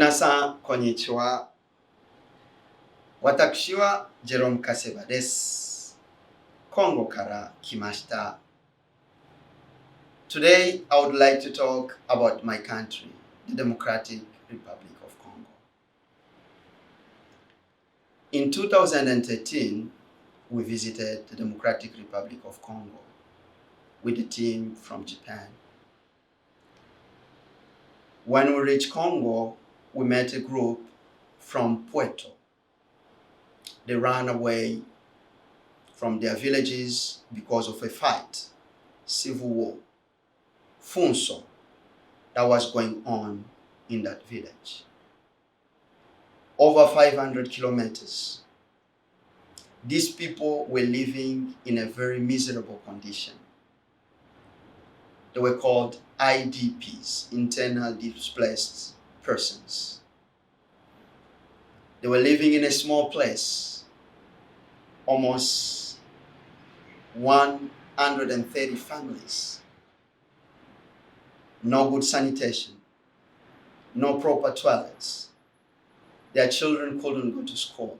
皆さん、こんにちは。私はジェロム・カセバです。コンゴから来ました。Today, I would like to talk about my country, the Democratic Republic of Congo. In 2013, we visited the Democratic Republic of Congo with a team from Japan. When we reached Congo, we met a group from Puerto. They ran away from their villages because of a fight, civil war, funso, that was going on in that village. Over 500 kilometers. These people were living in a very miserable condition. They were called IDPs, internal displaced persons. They were living in a small place, almost 130 families. No good sanitation, no proper toilets. Their children couldn't go to school.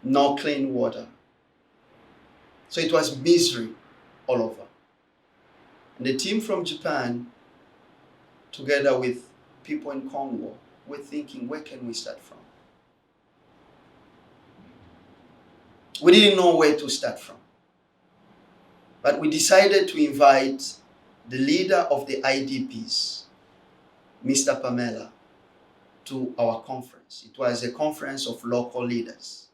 No clean water. So it was misery all over. And the team from Japan, together with people in Congo, were thinking, where can we start from? We didn't know where to start from. But we decided to invite the leader of the IDPs, Mr. Pamela, to our conference. It was a conference of local leaders.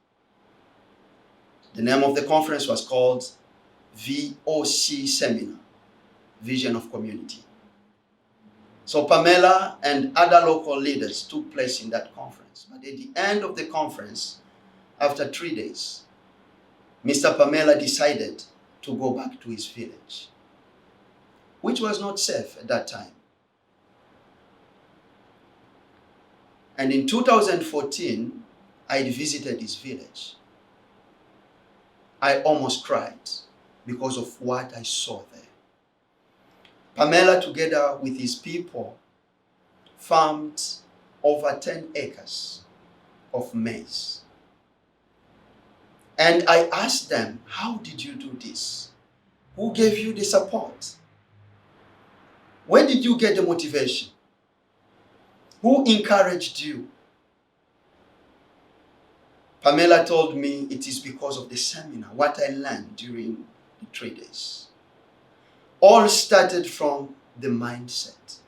The name of the conference was called VOC Seminar, Vision of Community. So Pamela and other local leaders took place in that conference. But at the end of the conference, after 3 days, Mr. Pamela decided to go back to his village, which was not safe at that time. And in 2014, I visited his village. I almost cried because of what I saw there. Pamela, together with his people, farmed over 10 acres of maize. And I asked them, how did you do this? Who gave you the support? Where did you get the motivation? Who encouraged you? Pamela told me it is because of the seminar, what I learned during the 3 days. All started from the mindset.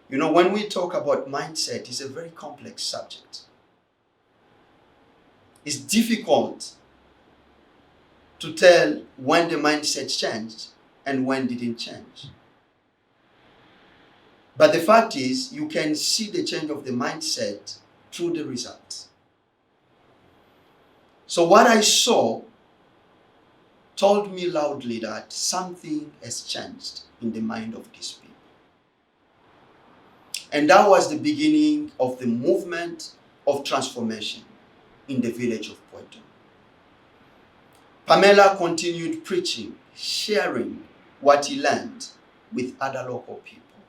You know, when we talk about mindset, it's a very complex subject. It's difficult to tell when the mindset changed and when it didn't change. But the fact is, you can see the change of the mindset through the results. So what I saw told me loudly that something has changed in the mind of these people. And that was the beginning of the movement of transformation in the village of Puerto. Pamela continued preaching, sharing what he learned with other local people.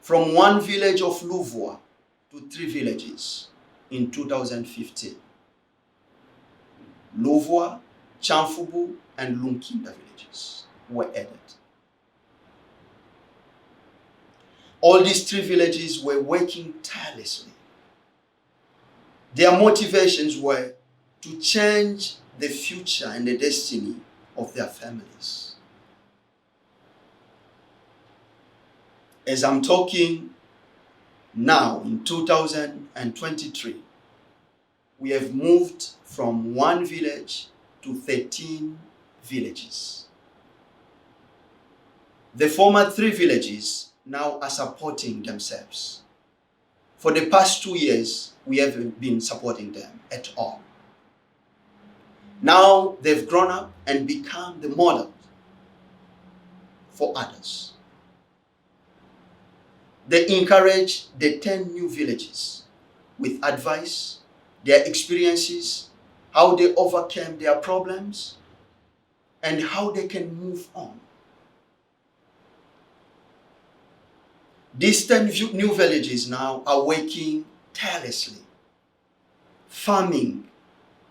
From one village of Louvois to 3 villages in 2015. Louvois, Chanfubu, and Lunkinda villages were added. All these 3 villages were working tirelessly. Their motivations were to change the future and the destiny of their families. As I'm talking now in 2023, we have moved from 1 village to 13 villages. The former 3 villages now are supporting themselves. For the past 2 years, we haven't been supporting them at all. Now they've grown up and become the model for others. They encourage the 10 new villages with advice, their experiences, how they overcame their problems, and how they can move on. These 10 new villages now are working tirelessly, farming,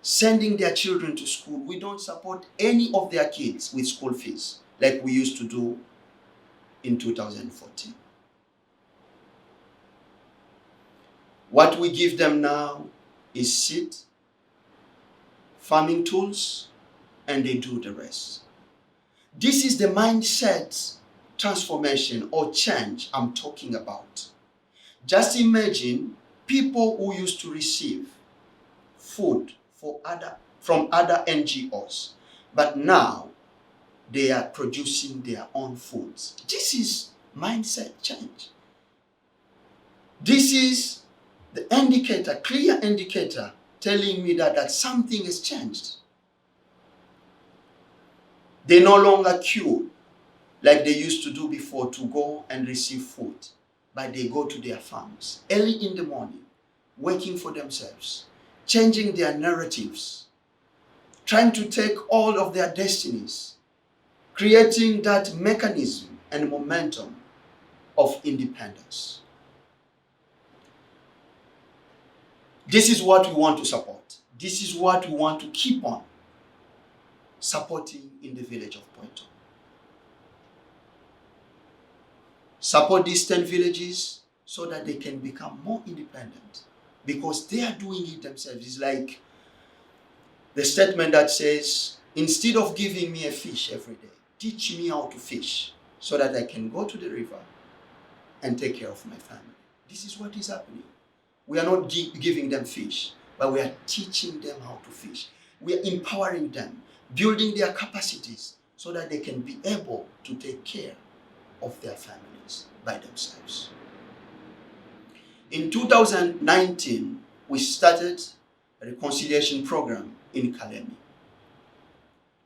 sending their children to school. We don't support any of their kids with school fees like we used to do in 2014. What we give them now is seed, farming tools, and they do the rest. This is the mindset transformation or change I'm talking about. Just imagine people who used to receive food from other NGOs, but now they are producing their own foods. This is mindset change. This is the indicator, clear indicator, telling me that something has changed. They no longer queue like they used to do before to go and receive food, but they go to their farms early in the morning, working for themselves, changing their narratives, trying to take all of their destinies, creating that mechanism and momentum of independence. This is what we want to support. This is what we want to keep on supporting in the village of Puerto. Support these 10 villages so that they can become more independent, because they are doing it themselves. It's like the statement that says, instead of giving me a fish every day, teach me how to fish so that I can go to the river and take care of my family. This is what is happening. We are not giving them fish, but we are teaching them how to fish. We are empowering them, building their capacities so that they can be able to take care of their families by themselves. In 2019, we started a reconciliation program in Kalemi.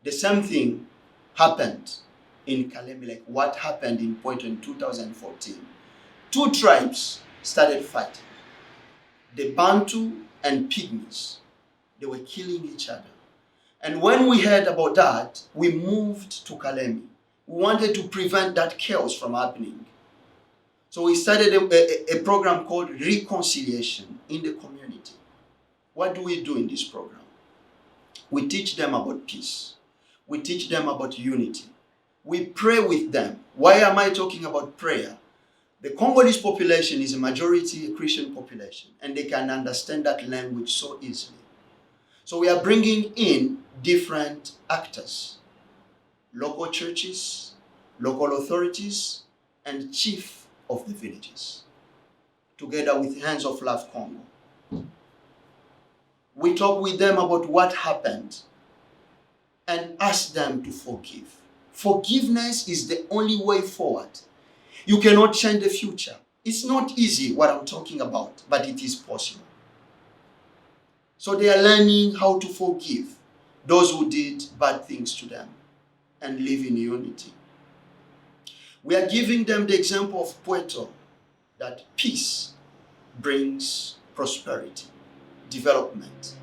The same thing happened in Kalemi, like what happened in Puerto in 2014. Two tribes started fighting. The Bantu and Pygmies. They were killing each other. And when we heard about that, we moved to Kalemi. We wanted to prevent that chaos from happening. So we started a program called Reconciliation in the Community. What do we do in this program? We teach them about peace. We teach them about unity. We pray with them. Why am I talking about prayer? The Congolese population is a majority Christian population, and they can understand that language so easily. So we are bringing in different actors, local churches, local authorities, and chief of the villages, together with Hands of Love Congo. We talk with them about what happened and ask them to forgive. Forgiveness is the only way forward. You cannot change the future. It's not easy what I'm talking about, but it is possible. So they are learning how to forgive those who did bad things to them and live in unity. We are giving them the example of Puerto, that peace brings prosperity, development.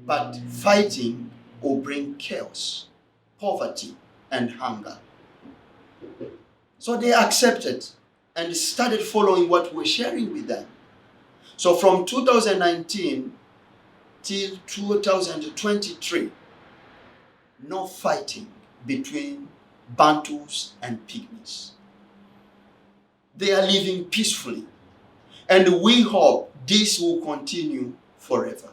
But fighting will bring chaos, poverty, and hunger. So they accepted and started following what we're sharing with them. So from 2019 till 2023, no fighting between Bantus and Pygmies. They are living peacefully, and we hope this will continue forever.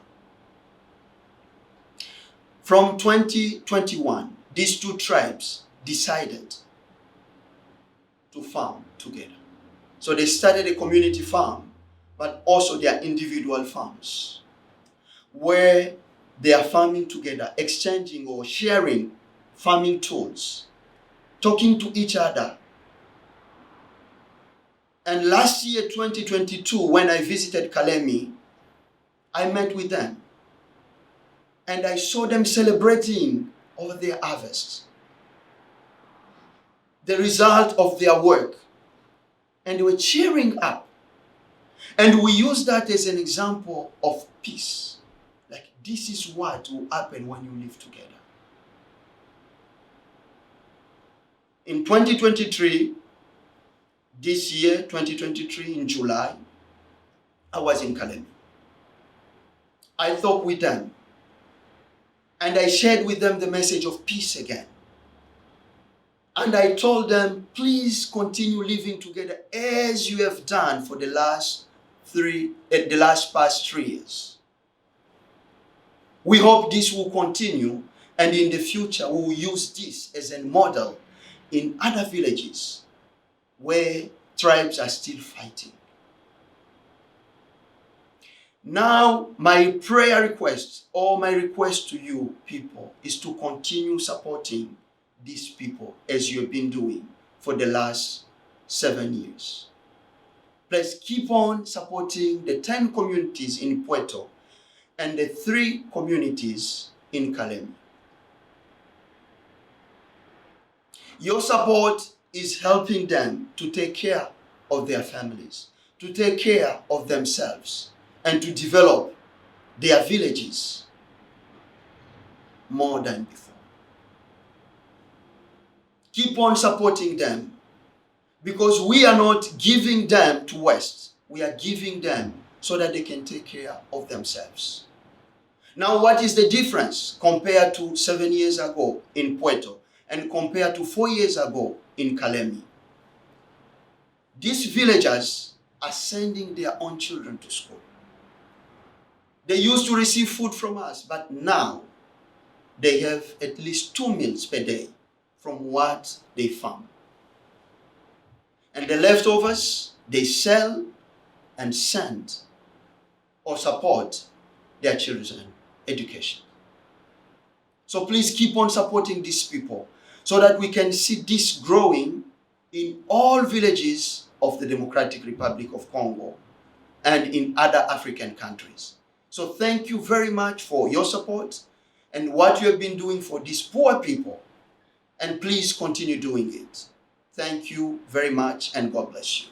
From 2021, these two tribes decided to farm together. So they started a community farm, but also their individual farms, where they are farming together, exchanging or sharing farming tools, talking to each other. And last year, 2022, when I visited Kalemi, I met with them. And I saw them celebrating over their harvest, the result of their work. And they were cheering up. And we use that as an example of peace. Like, this is what will happen when you live together. In 2023, this year, 2023, in July, I was in Kalemi. I talked with them and I shared with them the message of peace again. And I told them, please continue living together as you have done for the past 3 years. We hope this will continue, and in the future we will use this as a model in other villages where tribes are still fighting. Now, my prayer request, or my request to you people, is to continue supporting these people as you have been doing for the last 7 years. Please keep on supporting the 10 communities in Puerto and the 3 communities in Kalemi. Your support is helping them to take care of their families, to take care of themselves, and to develop their villages more than before. Keep on supporting them, because we are not giving them to West. We are giving them so that they can take care of themselves. Now, what is the difference compared to 7 years ago in Puerto and compared to 4 years ago in Kalemi? These villagers are sending their own children to school. They used to receive food from us, but now they have at least 2 meals per day from what they farm. And the leftovers, they sell and send or support their children's education. So please keep on supporting these people so that we can see this growing in all villages of the Democratic Republic of Congo and in other African countries. So thank you very much for your support and what you have been doing for these poor people. And please continue doing it. Thank you very much, and God bless you.